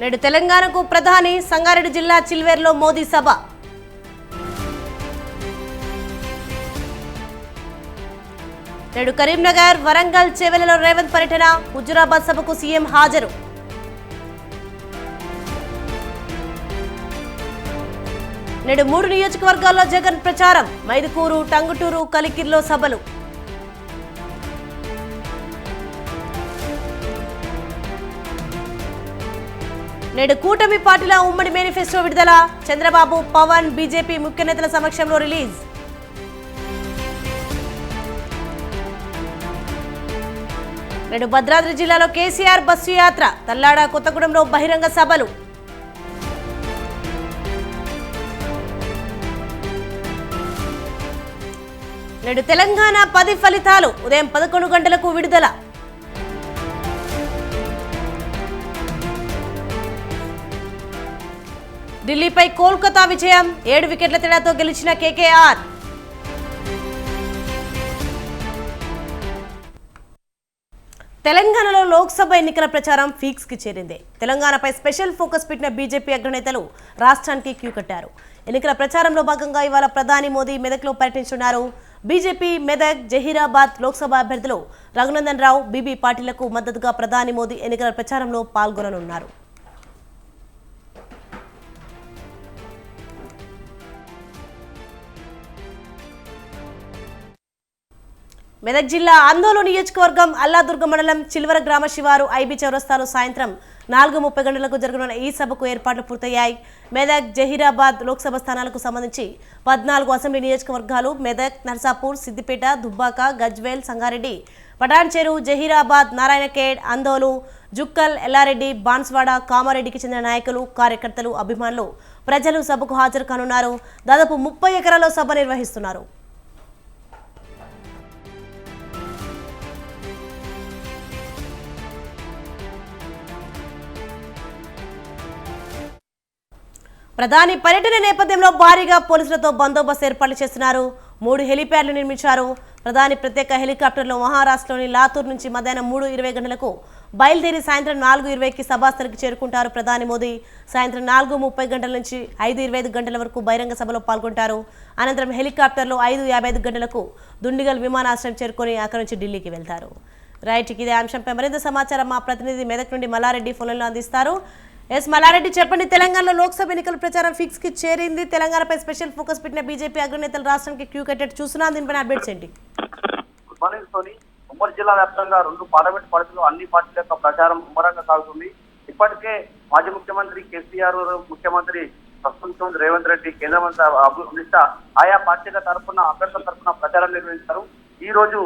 నేడు తెలంగాణకు ప్రధాని సంగారెడ్డి జిల్లా చిల్వేర్లో మోదీ సభ. నేడు కరీంనగర్, వరంగల్, చేవెళ్లలో రేవంత్ పర్యటన. హుజురాబాద్ సభకు సీఎం హాజరు. నేడు 3 నియోజకవర్గాల్లో జగన్ ప్రచారం. మైదుకూరు, టంగుటూరు, కలికిర్లో సభలు. నేడు కూటమి పార్టీల ఉమ్మడి మేనిఫెస్టో విడుదల. చంద్రబాబు, పవన్, బీజేపీ ముఖ్య నేతల సమక్షంలో రిలీజ్. నేడు భద్రాద్రి జిల్లాలో కేసీఆర్ బస్సు యాత్ర. తల్లాడ, కొత్తగూడెంలో బహిరంగ సభలు. నేడు తెలంగాణ 10 ఫలితాలు ఉదయం 11 గంటలకు విడుదల. ఢిల్లీపై కోల్కతా విజయం. 7 వికెట్ల తేడాతో గెలిచిన కేకేఆర్. తెలంగాణలో లోక్సభ ఎన్నికల ప్రచారం ఫీక్స్ కి చేరింది. తెలంగాణపై స్పెషల్ ఫోకస్ పెట్టిన బీజేపీ అగ్రనేతలు రాష్ట్రానికి క్యూ కట్టారు. ఎన్నికల ప్రచారంలో భాగంగా ఇవాళ ప్రధాని మోదీ మెదక్లో పర్యటించనున్నారు. బీజేపీ మెదక్, జహీరాబాద్ లోక్సభ అభ్యర్థులు రఘునందన్ రావు, బీబీ పాటిళ్లకు మద్దతుగా ప్రధాని మోదీ ఎన్నికల ప్రచారంలో పాల్గొననున్నారు. మెదక్ జిల్లా ఆందోళన నియోజకవర్గం అల్లాదుర్గ మండలం చిల్వర గ్రామ శివారు ఐబీ చౌరస్తాలో సాయంత్రం 4:30 గంటలకు జరగనున్న ఈ సభకు ఏర్పాట్లు పూర్తయ్యాయి. మెదక్, జహీరాబాద్ లోక్సభ స్థానాలకు సంబంధించి 14 అసెంబ్లీ నియోజకవర్గాలు మెదక్, నర్సాపూర్, సిద్దిపేట, దుబ్బాక, గజ్వేల్, సంగారెడ్డి, పటాన్చెరు, జహీరాబాద్, నారాయణఖేడ్, అందోలు, జుక్కల్, ఎల్లారెడ్డి, బాన్స్వాడ, కామారెడ్డికి చెందిన నాయకులు, కార్యకర్తలు, అభిమానులు, ప్రజలు సభకు హాజరు కానున్నారు. దాదాపు 30 ఎకరాల్లో సభ నిర్వహిస్తున్నారు. ప్రధాని పర్యటన నేపథ్యంలో భారీగా పోలీసులతో బందోబస్తు ఏర్పాట్లు చేస్తున్నారు. 3 హెలిప్యాడ్లు నిర్మించారు. ప్రధాని ప్రత్యేక హెలికాప్టర్లో మహారాష్ట్రలోని లాతూర్ నుంచి మధ్యాహ్నం 3:20 గంటలకు బయలుదేరి సాయంత్రం 4:20కి సభాస్థలికి చేరుకుంటారు. ప్రధాని మోదీ సాయంత్రం 4:30 గంటల నుంచి 5:25 గంటల వరకు బహిరంగ సభలో పాల్గొంటారు. అనంతరం హెలికాప్టర్లో 5:55 గంటలకు దుండిగల్ విమానాశ్రయం చేరుకొని అక్కడి నుంచి ఢిల్లీకి వెళ్తారు. రైట్, ఇదే అంశంపై మరింత సమాచారం మా ప్రతినిధి మెదక్ నుండి మల్లారెడ్డి ఫోన్లో అందిస్తారు. మల్లారెడ్డి, చెప్పండి. తెలంగాణలో లోక్సభ ఎన్నికల ప్రచారం ఫిక్స్ కి చేరింది. తెలంగాణపై స్పెషల్ ఫోకస్ పెట్టిన బీజేపీ అగ్రనేతలు రాష్ట్రానికి క్యూ కట్టేట్టు చూస్తున్నారు. దీనిపైన అప్డేట్స్ ఏంటి? Good morning Soni. ఉమ్మడి జిల్లా వ్యాప్తంగా 2 పార్లమెంట్ పరిధిలో అన్ని పార్టీల యొక్క ప్రచారం ముమ్మరంగా సాగుతుంది. ఇప్పటికే మాజీ ముఖ్యమంత్రి కేసీఆర్, ముఖ్యమంత్రి ప్రస్తుత ముఖ్యమంత్రి రేవంత్ రెడ్డి, కేంద్ర మంత్రి అమిత్ షా ఆయా పార్టీల తరఫున అభ్యర్థుల తరఫున ప్రచారం నిర్వహించారు. ఈ రోజు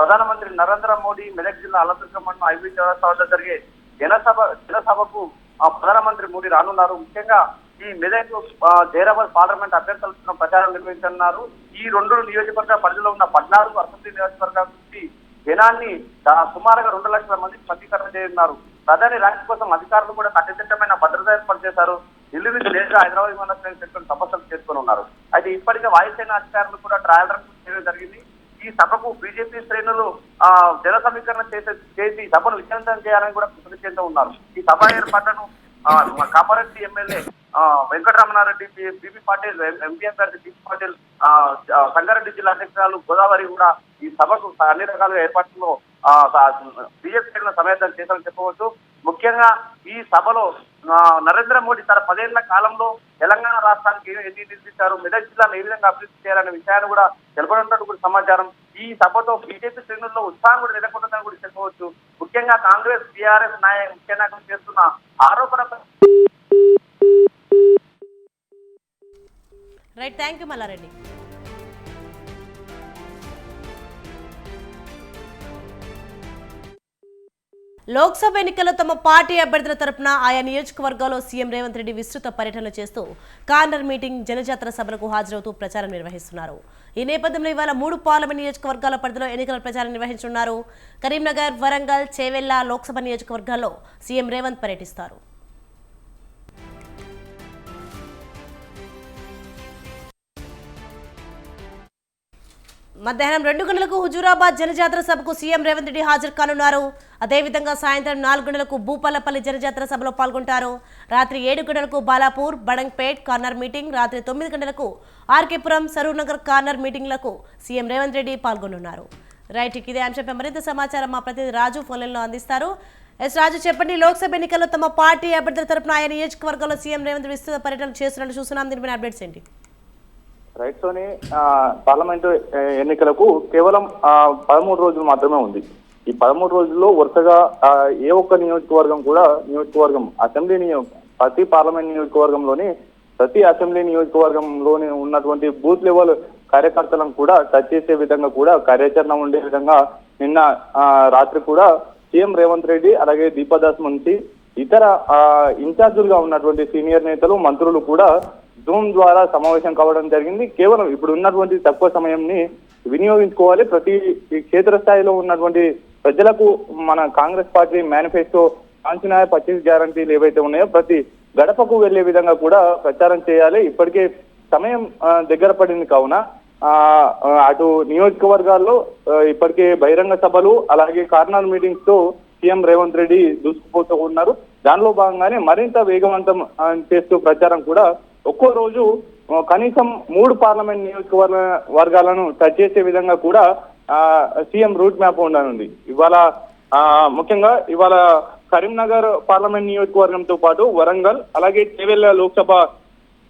ప్రధానమంత్రి నరేంద్ర మోదీ మెదక్ జిల్లా అల్లదుర్గ మండలం ఐబీ చౌరస్తా వద్ద జరిగే జనసభకు ప్రధానమంత్రి మోదీ రానున్నారు. ముఖ్యంగా ఈ మెదక్, జైరాబాద్ పార్లమెంట్ అభ్యర్థుల ప్రచారం నిర్వహించనున్నారు. ఈ 2 నియోజకవర్గ పరిధిలో ఉన్న 14 అసెంబ్లీ నియోజకవర్గాల నుంచి జనాన్ని సుమారుగా 2 లక్షల మందికి పంచీకరణ చేయనున్నారు. ప్రధాని ర్యాంక్ కోసం అధికారులు కూడా కట్టుదిట్టమైన భద్రత ఏర్పాటు చేశారు. ఢిల్లీ నుంచి నేరుగా హైదరాబాద్ విమానాశ్రయం చేరుకుని తపస్సులు చేసుకుని ఉన్నారు. అయితే ఇప్పటికే వాయుసేన అధికారులు కూడా ట్రయల్ రన్ చేయడం జరిగింది. ఈ సభకు బీజేపీ శ్రేణులు జన సమీకరణ చేసి సభను విజయవంతం చేయాలని కూడా కృషి చేస్తూ ఉన్నారు. ఈ సభ ఏర్పాట్లను Kamareddy MLA Venkataramana Reddy, BB Patil, MP అభ్యర్థి బీబీ పాటిల్, సంగారెడ్డి జిల్లా అధ్యక్షురాలు గోదావరి కూడా ఈ సభకు అన్ని రకాలుగా ఏర్పాట్లలో బీజేపీ శ్రేణులను సమర్థం చేశారని చెప్పవచ్చు. ముఖ్యంగా ఈ సభలో నరేంద్ర మోడీ తన 10 ఏళ్ల కాలంలో తెలంగాణ రాష్ట్రానికి ఎన్ని నిర్మించారు, మెదక్ జిల్లాను ఏ విధంగా అభివృద్ధి చేయాలనే విషయాన్ని కూడా తెలపనున్నట్టు కూడా సమాచారం. ఈ సభతో బీజేపీ శ్రేణుల్లో ఉత్సాహం కూడా నెలకొంటుందని కూడా చెప్పవచ్చు. ముఖ్యంగా కాంగ్రెస్, టీఆర్ఎస్ ముఖ్య నాయకులు చేస్తున్న ఆరోపణపై. Right, thank you Mallareddy. Loksabha ఎన్నికల్లో తమ పార్టీ అభ్యర్థుల తరపున ఆయా నియోజకవర్గాల్లో సీఎం రేవంత్ రెడ్డి విస్తృత పర్యటనలు చేస్తూ కార్నర్ మీటింగ్, జనజాతర సభలకు హాజరవుతూ ప్రచారం నిర్వహిస్తున్నారు. ఈ నేపథ్యంలో ఇవాళ 3 పార్లమెంట్ నియోజకవర్గాల పరిధిలో ఎన్నికల ప్రచారం నిర్వహించనున్నారు. కరీంనగర్, వరంగల్, చేవెళ్ల లోక్సభ నియోజకవర్గాల్లో సీఎం రేవంత్ పర్యటిస్తారు. మధ్యాహ్నం 2 గంటలకు హుజూరాబాద్ జనజాతర సభకు సీఎం రేవంత్ రెడ్డి హాజరు కానున్నారు. అదేవిధంగా సాయంత్రం 4 గంటలకు భూపాలపల్లి జనజాతర సభలో పాల్గొంటారు. రాత్రి 7 గంటలకు బాలాపూర్, బడంగ్పేట్ కార్నర్ మీటింగ్, రాత్రి 9 గంటలకు ఆర్కేపురం, సరూర్నగర్ కార్నర్ మీటింగ్లకు సీఎం రేవంత్ రెడ్డి పాల్గొనున్నారు. రైట్, ఇదే అంశంపై మరింత సమాచారం మా ప్రతినిధి రాజు ఫోన్లైన్లో అందిస్తారు. రాజు, చెప్పండి, లోక్సభ ఎన్నికల్లో తమ పార్టీ అభ్యర్థుల తరపున ఆయన నియోజకవర్గంలో సీఎం రేవంత్ రెడ్డి విస్తృత పర్యటన చేస్తున్నట్టు చూస్తున్నాం. దీనిపైన అప్డేట్స్ ఏంటి? రైట్ సోని, పార్లమెంటు ఎన్నికలకు కేవలం 13 రోజులు మాత్రమే ఉంది. ఈ 13 రోజుల్లో వరుసగా ఏ ఒక్క నియోజకవర్గం ప్రతి పార్లమెంట్ నియోజకవర్గంలోని ప్రతి అసెంబ్లీ నియోజకవర్గంలోని ఉన్నటువంటి బూత్ లెవెల్ కార్యకర్తలను కూడా టచ్ చేసే విధంగా కూడా కార్యాచరణ ఉండే విధంగా నిన్న రాత్రి కూడా సీఎం రేవంత్ రెడ్డి అలాగే దీపాదాస్ మున్షి ఇతర ఇన్ఛార్జులుగా ఉన్నటువంటి సీనియర్ నేతలు మంత్రులు కూడా జూమ్ ద్వారా సమావేశం కావడం జరిగింది. కేవలం ఇప్పుడు ఉన్నటువంటి తక్కువ సమయంని వినియోగించుకోవాలి. ప్రతి క్షేత్రస్థాయిలో ఉన్నటువంటి ప్రజలకు మన కాంగ్రెస్ పార్టీ మేనిఫెస్టో కాంచనాయ 25 గ్యారంటీలు ఏవైతే ఉన్నాయో ప్రతి గడపకు వెళ్లే విధంగా కూడా ప్రచారం చేయాలి. ఇప్పటికే సమయం దగ్గర పడింది కావున అటు నియోజకవర్గాల్లో ఇప్పటికే బహిరంగ సభలు అలాగే కార్నర్ మీటింగ్స్ తో సీఎం రేవంత్ రెడ్డి దూసుకుపోతూ ఉన్నారు. దానిలో భాగంగానే మరింత వేగవంతం చేస్తూ ప్రచారం కూడా ఒక్కో రోజు కనీసం 3 పార్లమెంట్ నియోజకవర్గాలను టచ్ చేసే విధంగా కూడా సీఎం రూట్ మ్యాప్ ఉండనుంది. ముఖ్యంగా ఇవాళ కరీంనగర్ పార్లమెంట్ నియోజకవర్గంతో పాటు వరంగల్ అలాగే చేవెళ్ల లోక్సభ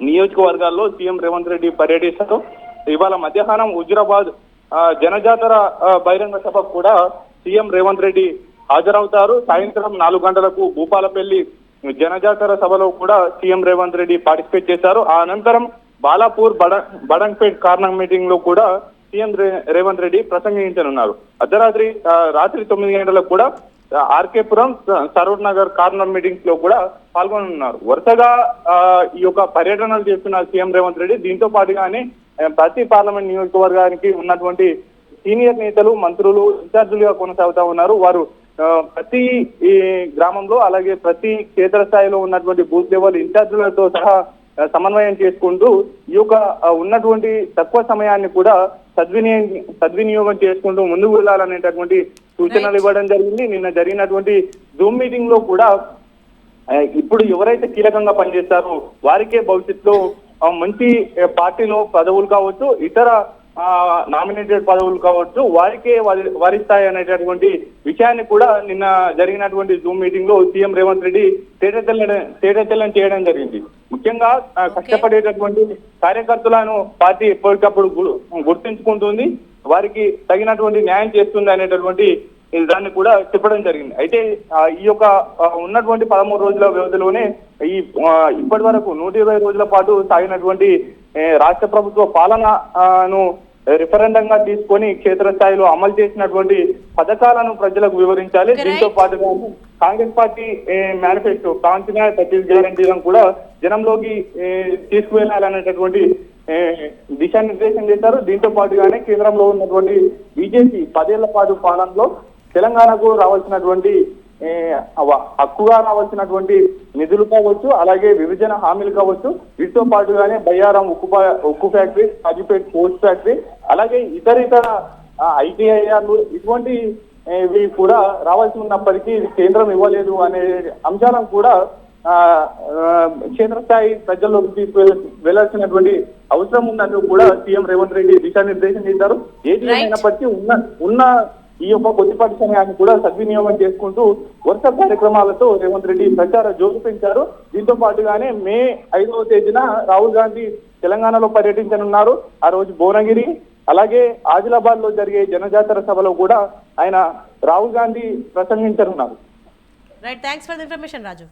నియోజకవర్గాల్లో సీఎం రేవంత్ రెడ్డి పర్యటిస్తారు. ఇవాళ మధ్యాహ్నం హుజూరాబాద్ జనజాతర బహిరంగ సభకు కూడా సీఎం రేవంత్ రెడ్డి హాజరవుతారు. సాయంత్రం 4 గంటలకు భూపాలపల్లి జనజాతర సభలో కూడా సీఎం రేవంత్ రెడ్డి పార్టిసిపేట్ చేశారు. ఆ అనంతరం బాలాపూర్, బడంగ్పేట్ కార్నర్ మీటింగ్ లో కూడా సీఎం రేవంత్ రెడ్డి ప్రసంగించనున్నారు. అర్ధరాత్రి రాత్రి 9 గంటలకు కూడా ఆర్కేపురం, సరూర్ నగర్ కార్నర్ మీటింగ్స్ లో కూడా పాల్గొనున్నారు. వరుసగా ఈ యొక్క పర్యటనలు చేస్తున్న సీఎం రేవంత్ రెడ్డి దీంతో పాటుగానే ప్రతి పార్లమెంట్ నియోజకవర్గానికి ఉన్నటువంటి సీనియర్ నేతలు, మంత్రులు ఇన్ఛార్జులుగా కొనసాగుతా ఉన్నారు. వారు ప్రతి ఈ గ్రామంలో అలాగే ప్రతి క్షేత్రస్థాయిలో ఉన్నటువంటి బూత్ లెవెల్ ఇన్ఛార్జులతో సహా సమన్వయం చేసుకుంటూ ఈ యొక్క ఉన్నటువంటి తక్కువ సమయాన్ని కూడా సద్వినియోగం చేసుకుంటూ ముందుకు వెళ్లాలనేటటువంటి సూచనలు ఇవ్వడం జరిగింది. నిన్న జరిగినటువంటి జూమ్ మీటింగ్ లో కూడా ఇప్పుడు ఎవరైతే కీలకంగా పనిచేస్తారో వారికే భవిష్యత్తులో మంచి పార్టీలో పదవులు కావచ్చు, ఇతర నామినేటెడ్ పదవులు కావచ్చు, వారికే వరిస్తాయి అనేటటువంటి విషయాన్ని కూడా నిన్న జరిగినటువంటి జూమ్ మీటింగ్ లో సీఎం రేవంత్ రెడ్డి తేటతెల్లం చేయడం జరిగింది. ముఖ్యంగా కష్టపడేటటువంటి కార్యకర్తలను పార్టీ ఎప్పటికప్పుడు గుర్తించుకుంటుంది, వారికి తగినటువంటి న్యాయం చేస్తుంది అనేటటువంటి దాన్ని కూడా చెప్పడం జరిగింది. అయితే ఈ యొక్క ఉన్నటువంటి 13 రోజుల వ్యవధిలోనే ఇప్పటి వరకు 120 రోజుల పాటు సాగినటువంటి రాష్ట్ర ప్రభుత్వ పాలనను రిఫరెండంగా తీసుకొని క్షేత్రస్థాయిలో అమలు చేసినటువంటి పథకాలను ప్రజలకు వివరించాలి. దీంతో పాటుగా కాంగ్రెస్ పార్టీ మేనిఫెస్టో కాంచనాయ 25 గ్యారంటీలను కూడా జనంలోకి తీసుకువెళ్లాలనేటటువంటి దిశానిర్దేశం చేశారు. దీంతో పాటుగానే కేంద్రంలో ఉన్నటువంటి బీజేపీ 10 ఏళ్ల పాటు పాలనలో తెలంగాణకు రావాల్సినటువంటి హక్కుగా రావాల్సినటువంటి నిధులు కావచ్చు, అలాగే విభజన హామీలు కావచ్చు, వీటితో పాటుగానే బయ్యారం ఉక్కు ఫ్యాక్టరీ, కాజీపేట్ పోస్ట్ ఫ్యాక్టరీ, అలాగే ఇతర ఐటీఐఆర్లు ఇటువంటివి కూడా రావాల్సి ఉన్నప్పటికీ కేంద్రం ఇవ్వలేదు అనే అంశాలను కూడా క్షేత్రస్థాయి ప్రజల్లోకి వెళ్లాల్సినటువంటి అవసరం ఉందంటూ కూడా సీఎం రేవంత్ రెడ్డి దిశానిర్దేశం చేశారు. ఏది అయినప్పటికీ ఉన్న ఈ యొక్క కొద్దిపాటి సమయాన్ని కూడా సద్వినియోగం చేసుకుంటూ వరుస కార్యక్రమాలతో రేవంత్ రెడ్డి ప్రచార జోరు పెంచారు. దీంతో పాటుగానే మే 5వ తేదీన రాహుల్ గాంధీ తెలంగాణలో పర్యటించనున్నారు. ఆ రోజు భువనగిరి అలాగే ఆదిలాబాద్ లో జరిగే జనజాతర సభలో కూడా ఆయన రాహుల్ గాంధీ ప్రసంగించనున్నారు. Right, thanks for the information Raju.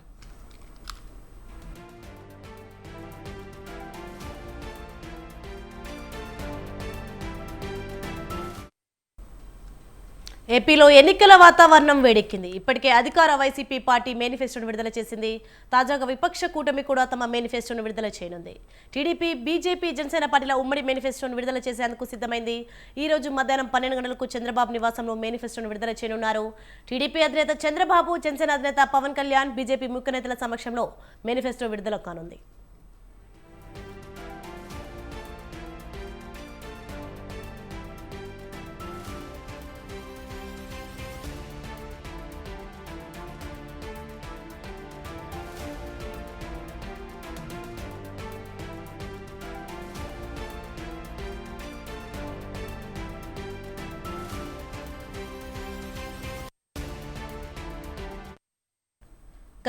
ఏపీలో ఎన్నికల వాతావరణం వేడెక్కింది. ఇప్పటికే అధికార వైసీపీ పార్టీ మేనిఫెస్టోను విడుదల చేసింది. తాజాగా విపక్ష కూటమి కూడా తమ మేనిఫెస్టోను విడుదల చేయనుంది. టీడీపీ, బీజేపీ, జనసేన పార్టీల ఉమ్మడి మేనిఫెస్టోను విడుదల చేసేందుకు సిద్ధమైంది. ఈ రోజు మధ్యాహ్నం 12 గంటలకు చంద్రబాబు నివాసంలో మేనిఫెస్టోను విడుదల చేయనున్నారు. టీడీపీ అధినేత చంద్రబాబు, జనసేన అధినేత పవన్ కళ్యాణ్, బీజేపీ ముఖ్య నేతల సమక్షంలో మేనిఫెస్టో విడుదల కానుంది.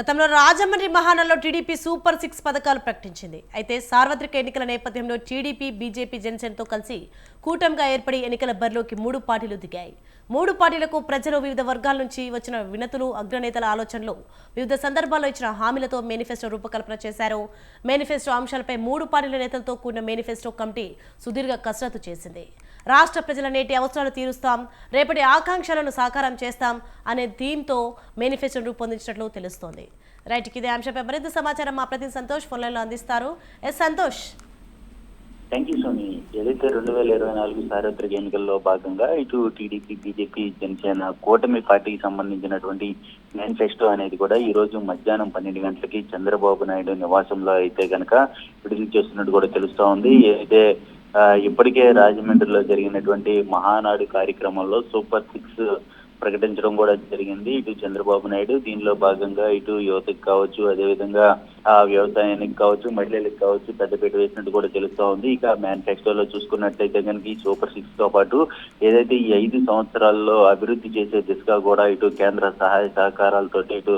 గతంలో రాజమండ్రి మహానగరంలో టీడీపీ సూపర్ 6 పథకాలు ప్రకటించింది. అయితే సార్వత్రిక ఎన్నికల నేపథ్యంలో టీడీపీ, బీజేపీ, జనసేనతో కలిసి కూటమిగా ఏర్పడి ఎన్నికల బరిలోకి 3 పార్టీలు దిగాయి. 3 పార్టీలకు ప్రజలు వివిధ వర్గాల నుంచి వచ్చిన వినతులు, అగ్రనేతల ఆలోచనలు, వివిధ సందర్భాల్లో ఇచ్చిన హామీలతో మేనిఫెస్టో రూపకల్పన చేశారు. మేనిఫెస్టో అంశాలపై 3 పార్టీల నేతలతో కూడిన మేనిఫెస్టో కమిటీ సుదీర్ఘ కసరత్తు చేసింది. రాష్ట్ర ప్రజల నేటి అవసరాలు తీరుస్తాం, రేపటి ఆకాంక్షలను సాకారం చేస్తాం అనే థీమ్తో మేనిఫెస్టోను రూపొందించినట్లు తెలుస్తోంది. రైట్, ఇదే అంశంపై మరింత సమాచారం మా ప్రతినిధి సంతోష్ ఫోన్ లైన్లో అందిస్తారు. సంతోష్. Thank you Soni. ఏదైతే 2024 సార్వత్రిక ఎన్నికల్లో భాగంగా ఇటు టీడీపీ, బీజేపీ, జనసేన కూటమి పార్టీకి సంబంధించినటువంటి మేనిఫెస్టో అనేది కూడా ఈ రోజు మధ్యాహ్నం 12 గంటలకి చంద్రబాబు నాయుడు నివాసంలో అయితే గనక విడుదల చేస్తున్నట్టు కూడా తెలుస్తా ఉంది. ఏదైతే ఇప్పటికే రాజమండ్రిలో జరిగినటువంటి మహానాడు కార్యక్రమంలో సూపర్ 6 ప్రకటించడం కూడా జరిగింది. ఇటు చంద్రబాబు నాయుడు దీనిలో భాగంగా ఇటు యువతకు కావచ్చు, అదేవిధంగా వ్యవసాయానికి కావచ్చు, మహిళలకు కావచ్చు పెద్దపీట వేసినట్టు కూడా తెలుస్తా ఉంది. ఇక మేనిఫెస్టోలో చూసుకున్నట్లయితే కనుక ఈ సూపర్ 6 తో పాటు ఏదైతే ఈ 5 సంవత్సరాల్లో అభివృద్ధి చేసే దిశగా కూడా ఇటు కేంద్ర సహాయ సహకారాలతో ఇటు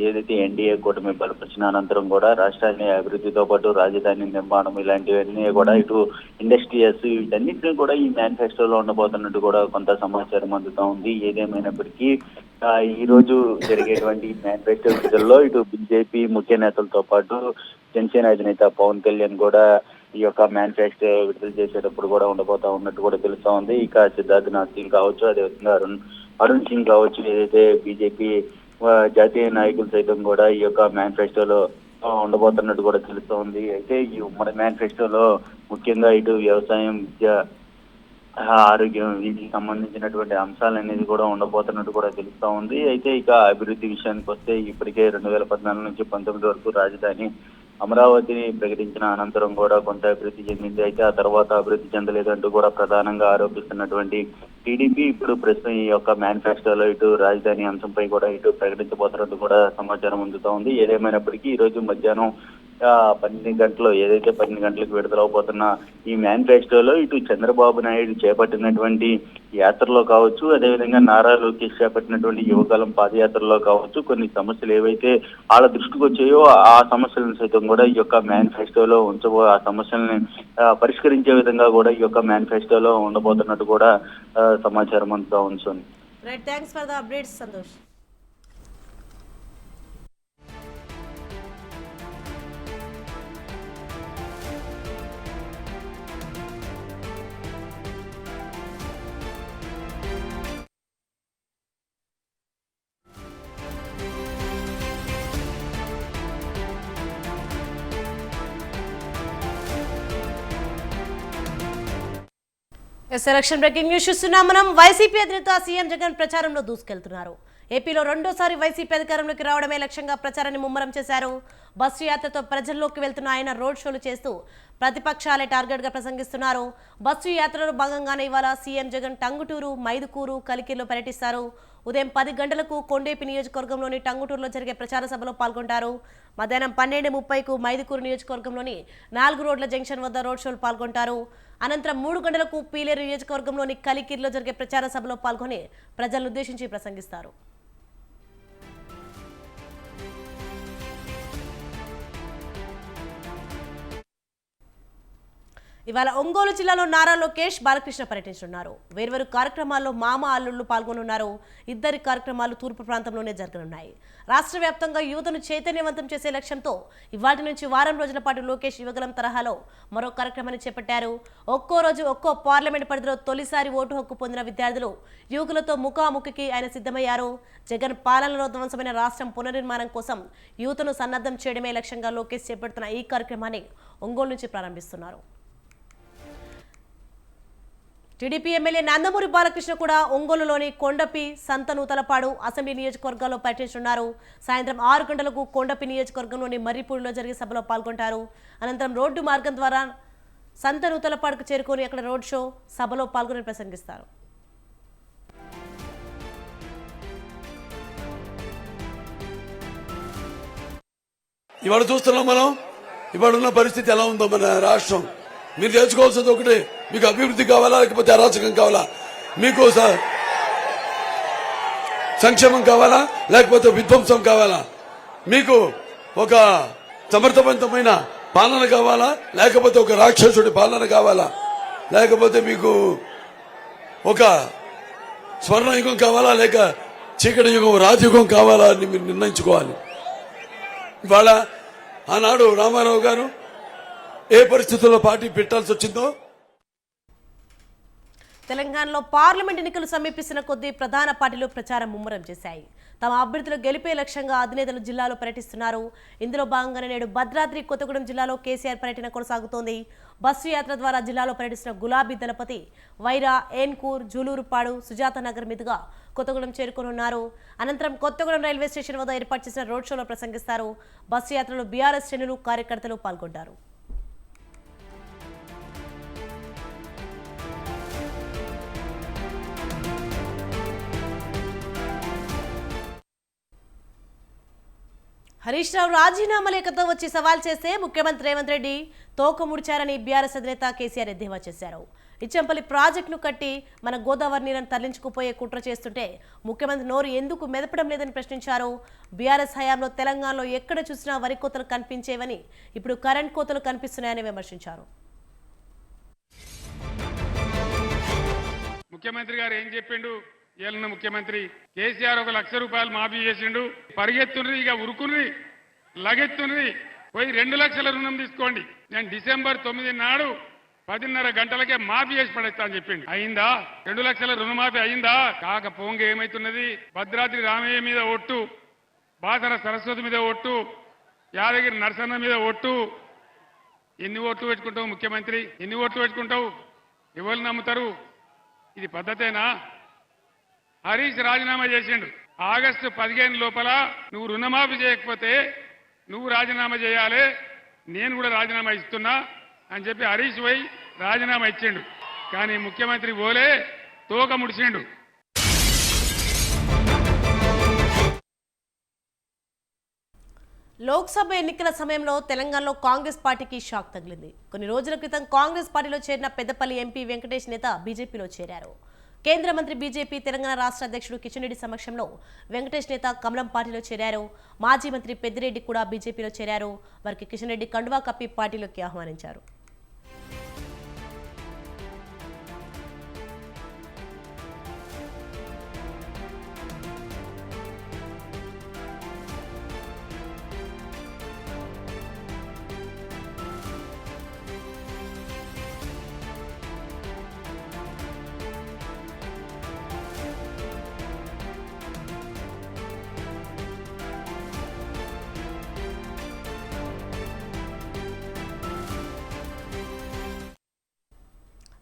ఏదైతే ఎన్డీఏ కూటమి బలపరిచిన అనంతరం కూడా రాష్ట్రాన్ని అభివృద్ధితో పాటు రాజధాని నిర్మాణం ఇలాంటివన్నీ కూడా ఇటు ఇండస్ట్రియల్స్ వీటన్నిటిని కూడా ఈ మేనిఫెస్టోలో ఉండబోతున్నట్టు కూడా కొంత సమాచారం అందుతా ఉంది. ఏదేమైనప్పటికీ ఈ రోజు జరిగేటువంటి మేనిఫెస్టో విడుదలలో ఇటు బీజేపీ ముఖ్య నేతలతో పాటు జనసేన అధినేత పవన్ కళ్యాణ్ కూడా ఈ యొక్క మేనిఫెస్టో విడుదల చేసేటప్పుడు కూడా ఉండబోతా ఉన్నట్టు కూడా తెలుస్తా ఉంది. ఇక సిద్ధార్థనాథ్ సింగ్ కావచ్చు, అదేవిధంగా అరుణ్ సింగ్ కావచ్చు, ఏదైతే బీజేపీ జాతీయ నాయకులు సైతం కూడా ఈ యొక్క మేనిఫెస్టోలో ఉండబోతున్నట్టు కూడా తెలుస్తూ ఉంది. అయితే ఈ ఉమ్మడి మేనిఫెస్టోలో ముఖ్యంగా ఇటు వ్యవసాయం, విద్య, ఆరోగ్యం వీటికి సంబంధించినటువంటి అంశాలు అనేది కూడా ఉండబోతున్నట్టు కూడా తెలుస్తూ ఉంది. అయితే ఇక అభివృద్ధి విషయానికి వస్తే ఇప్పటికే 2014 నుంచి 19 వరకు రాజధాని అమరావతిని ప్రకటించిన అనంతరం కూడా కొంత అభివృద్ధి చెందింది. అయితే ఆ తర్వాత అభివృద్ధి చెందలేదంటూ కూడా ప్రధానంగా ఆరోపిస్తున్నటువంటి టీడీపీ ఇప్పుడు ప్రస్తుతం ఈ యొక్క మేనిఫెస్టోలో ఇటు రాజధాని అంశంపై కూడా ఇటు ప్రకటించబోతున్నట్టు కూడా సమాచారం అందుతా ఉంది. ఏదేమైనప్పటికీ ఈ రోజు మధ్యాహ్నం 12 గంటలు ఏదైతే 12 గంటలకు విడుదలవబోతున్న ఈ మేనిఫెస్టోలో ఇటు చంద్రబాబు నాయుడు చేపట్టినటువంటి యాత్రలో కావచ్చు, అదేవిధంగా నారా లోకేష్ చేపట్టినటువంటి యువకాలం పాదయాత్రలో కావచ్చు, కొన్ని సమస్యలు ఏవైతే వాళ్ళ దృష్టికి వచ్చాయో ఆ సమస్యలను సైతం కూడా ఈ యొక్క మేనిఫెస్టోలో ఆ సమస్యల్ని పరిష్కరించే విధంగా కూడా ఈ యొక్క మేనిఫెస్టోలో ఉండబోతున్నట్టు కూడా సమాచారం అంతా ఉంది. Right, thanks for the updates Santosh. Election breaking news చూస్తున్నాం మనం. వైసీపీ అధినేత సీఎం జగన్ ప్రచారంలో దూసుకెళ్తున్నారు. ఏపీలో రెండోసారి వైసీపీ అధికారంలోకి రావడమే లక్ష్యంగా ప్రచారాన్ని ముమ్మరం చేశారు. బస్సు యాత్రతో ప్రజల్లోకి వెళ్తున్న ఆయన రోడ్ షోలు చేస్తూ ప్రతిపక్షాలే టార్గెట్గా ప్రసంగిస్తున్నారు. బస్సు యాత్రలో భాగంగానే ఇవాళ సీఎం జగన్ టంగుటూరు, మైదుకూరు, కలికిరిలో పర్యటిస్తారు. ఉదయం 10 గంటలకు కొండేపి నియోజకవర్గంలోని టంగుటూరులో జరిగే ప్రచార సభలో పాల్గొంటారు. మధ్యాహ్నం 12:30కు మైదుకూరు నియోజకవర్గంలోని 4 రోడ్ల జంక్షన్ వద్ద రోడ్ షోలు పాల్గొంటారు. అనంతరం 3 గంటలకు పీలేరు నియోజకవర్గంలోని కలికిరిలో జరిగే ప్రచార సభలో పాల్గొని ప్రజలను ఉద్దేశించి ప్రసంగిస్తారు. ఇవాళ ఒంగోలు జిల్లాలో నారా లోకేష్, బాలకృష్ణ పర్యటించనున్నారు. వేర్వేరు కార్యక్రమాల్లో మామ అల్లుళ్లు పాల్గొనున్నారు. ఇద్దరి కార్యక్రమాలు తూర్పు ప్రాంతంలోనే జరగనున్నాయి. రాష్ట్ర వ్యాప్తంగా యువతను చైతన్యవంతం చేసే లక్ష్యంతో ఇవాటి నుంచి వారం రోజుల పాటు లోకేష్ యువగలం తరహాలో మరో కార్యక్రమాన్ని చేపట్టారు. ఒక్కో రోజు ఒక్కో పార్లమెంట్ పరిధిలో తొలిసారి ఓటు హక్కు పొందిన విద్యార్థులు, యువకులతో ముఖాముఖికి ఆయన సిద్ధమయ్యారు. జగన్ పాలనలో ధ్వంసమైన రాష్ట్రం పునర్నిర్మాణం కోసం యువతను సన్నద్ధం చేయడమే లక్ష్యంగా లోకేష్ చేపడుతున్న ఈ కార్యక్రమాన్ని ఒంగోలు నుంచి ప్రారంభిస్తున్నారు. టీడీపీ ఎమ్మెల్యే నందమూరి బాలకృష్ణ కూడా ఒంగోలులోని కొండపి, సంతనూతలపాడు అసెంబ్లీ నియోజకవర్గాల్లో పర్యటించనున్నారు. సాయంత్రం 6 గంటలకు కొండపి నియోజకవర్గంలోని మర్రిపూడిలో జరిగే సభలో పాల్గొంటారు. అనంతరం రోడ్డు మార్గం ద్వారా సంతనూతలపాడుకు చేరుకొని అక్కడ రోడ్ షో, సభలో పాల్గొని ప్రసంగిస్తారు. ఇవాళ చూస్తున్నాం మనం, ఇవాళ ఉన్న పరిస్థితి ఎలా ఉందో మన రాష్ట్రం. మీరు తెలుసుకోవాల్సింది ఒకటే, మీకు అభివృద్ధి కావాలా లేకపోతే అరాచకం కావాలా? మీకు సంక్షేమం కావాలా లేకపోతే విధ్వంసం కావాలా? మీకు ఒక సమర్థవంతమైన పాలన కావాలా, లేకపోతే ఒక రాక్షసుడి పాలన కావాలా, లేకపోతే మీకు ఒక స్వర్ణయుగం కావాలా, లేక చీకటి యుగం రాజయుగం కావాలా అని మీరు నిర్ణయించుకోవాలి. ఇవాళ ఆనాడు రామారావు గారు ఏ పరిస్థితుల్లో పార్టీ పెట్టాల్సి వచ్చిందో. తెలంగాణలో పార్లమెంట్ ఎన్నికలు సమీపిస్తున్న కొద్దీ ప్రధాన పార్టీలు ప్రచారం ముమ్మరం చేశాయి. తమ అభ్యర్థులు గెలిపే లక్ష్యంగా అధినేతలు జిల్లాలో పర్యటిస్తున్నారు. ఇందులో భాగంగానే నేడు భద్రాద్రి కొత్తగూడెం జిల్లాలో కేసీఆర్ పర్యటన కొనసాగుతోంది. బస్సు యాత్ర ద్వారా జిల్లాలో పర్యటిస్తున్న గులాబీ దళపతి వైరా, ఏన్కూర్, జూలూరుపాడు, సుజాత నగర్ మీదుగా కొత్తగూడెం చేరుకోనున్నారు. అనంతరం కొత్తగూడెం రైల్వే స్టేషన్ వద్ద ఏర్పాటు చేసిన రోడ్ షోలో ప్రసంగిస్తారు. బస్సు యాత్రలో బీఆర్ఎస్ శ్రేణులు, కార్యకర్తలు పాల్గొంటారు. హరీష్ రావు రాజీనామా లేఖతో వచ్చి సవాల్ చేస్తే ముఖ్యమంత్రి రేవంత్ రెడ్డి తోక ముడిచారని బీఆర్ఎస్ అధినేత కేసీఆర్ ఎద్దేవా చేశారు. ఇచ్చంపల్లి ప్రాజెక్టును కట్టి మన గోదావరి నీరును తరలించుకుపోయే కుట్ర చేస్తుంటే ముఖ్యమంత్రి నోరు ఎందుకు మెదపడం లేదని ప్రశ్నించారు. బీఆర్ఎస్ హయాంలో తెలంగాణలో ఎక్కడ చూసినా వరి కోతలు కనిపించేవని ఇప్పుడు కరెంట్ కోతలు కనిపిస్తున్నాయని విమర్శించారు. ముఖ్యమంత్రి గారు ఏం చెప్పిండు? ఏళ్ళ ముఖ్యమంత్రి కేసీఆర్ 1 లక్ష రూపాయలు మాఫీ చేసిండు. పరిగెత్తుండ్రి, ఇక ఉరుకుని లగెత్తుండ్రి, పోయి 2 లక్షల రుణం తీసుకోండి. నేను డిసెంబర్ 9 నాడు 10:30 గంటలకే మాఫీ చేసి పడేస్తా అని చెప్పిండు. అయిందా? 2 లక్షల రుణమాఫీ అయిందా? కాకపోంగ ఏమైతున్నది? భద్రాద్రి రామయ్య మీద ఒట్టు, బాసర సరస్వతి మీద ఒట్టు, యాదగిరి నరసన్న మీద ఒట్టు. ఎన్ని ఓట్లు పెట్టుకుంటావు ముఖ్యమంత్రి? ఎన్ని ఓట్లు పెట్టుకుంటావు? ఎవరు నమ్ముతారు? ఇది పద్ధతేనా? హరీష్ రాజీనామా చేసిండు. ఆగస్టు 15 లోపల నువ్వు రుణమాఫీ చేయకపోతే నువ్వు రాజీనామా చేయాలి, నేను కూడా రాజీనామా ఇస్తున్నా అని చెప్పి హరీష్ పోయి రాజీనామా ఇచ్చిండు. కానీ ముఖ్యమంత్రి పోలే, తోక ముడిచిండు. లోక్సభ ఎన్నికల సమయంలో తెలంగాణలో కాంగ్రెస్ పార్టీకి షాక్ తగిలింది. కొన్ని రోజుల క్రితం కాంగ్రెస్ పార్టీలో చేరిన పెద్దపల్లి ఎంపీ వెంకటేష్ నేత బీజేపీలో చేరారు. కేంద్ర మంత్రి బీజేపీ తెలంగాణ రాష్ట్ర అధ్యక్షుడు కిషన్ రెడ్డి సమక్షంలో వెంకటేష్ నేత కమలం పార్టీలో చేరారు. మాజీ మంత్రి పెద్దిరెడ్డి కూడా బీజేపీలో చేరారు. వారికి కిషన్ రెడ్డి కండువా కప్పి పార్టీలోకి ఆహ్వానించారు.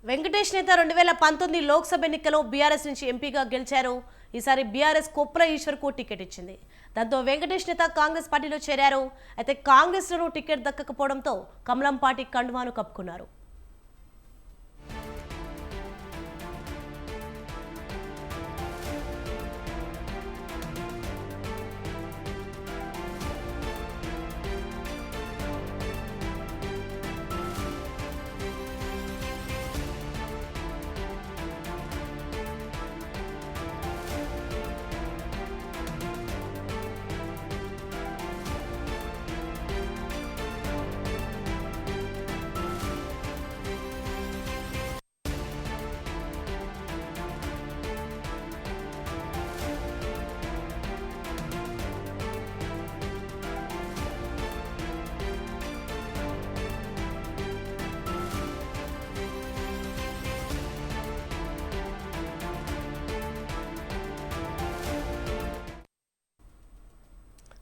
వెంకటేష్ నేత 2019 లోక్సభ ఎన్నికల్లో బీఆర్ఎస్ నుంచి ఎంపీగా గెలిచారు. ఈసారి బీఆర్ఎస్ కొప్ర ఈశ్వర్కు టికెట్ ఇచ్చింది. దాంతో వెంకటేష్ నేత కాంగ్రెస్ పార్టీలో చేరారు. అయితే కాంగ్రెస్లో టికెట్ దక్కకపోవడంతో కమలం పార్టీ కండువాను కప్పుకున్నారు.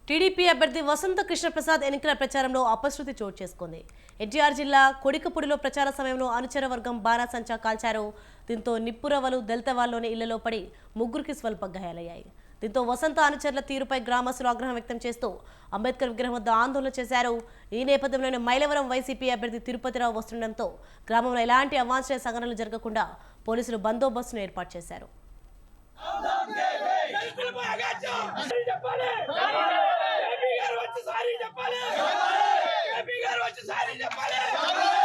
టీడీపీ అభ్యర్థి వసంత కృష్ణప్రసాద్ ఎన్నికల ప్రచారంలో అపశృతి చోటు చేసుకుంది. ఎన్టీఆర్ జిల్లా కొడికపూడిలో ప్రచార సమయంలో అనుచర వర్గం బాణాసంచా కాల్చారు. దీంతో నిప్పురవలు దళితవాల్లోని ఇళ్లలో పడి 3కి స్వల్ప గాయాలయ్యాయి. దీంతో వసంత అనుచరుల తీరుపై గ్రామస్తులు ఆగ్రహం వ్యక్తం చేస్తూ అంబేద్కర్ విగ్రహం వద్ద ఆందోళన చేశారు. ఈ నేపథ్యంలోనే మైలవరం వైసీపీ అభ్యర్థి తిరుపతిరావు వస్తుండటంతో గ్రామంలో ఎలాంటి అవాంఛనీయ సంఘటనలు జరగకుండా పోలీసులు బందోబస్తును ఏర్పాటు చేశారు. చెప్పాలి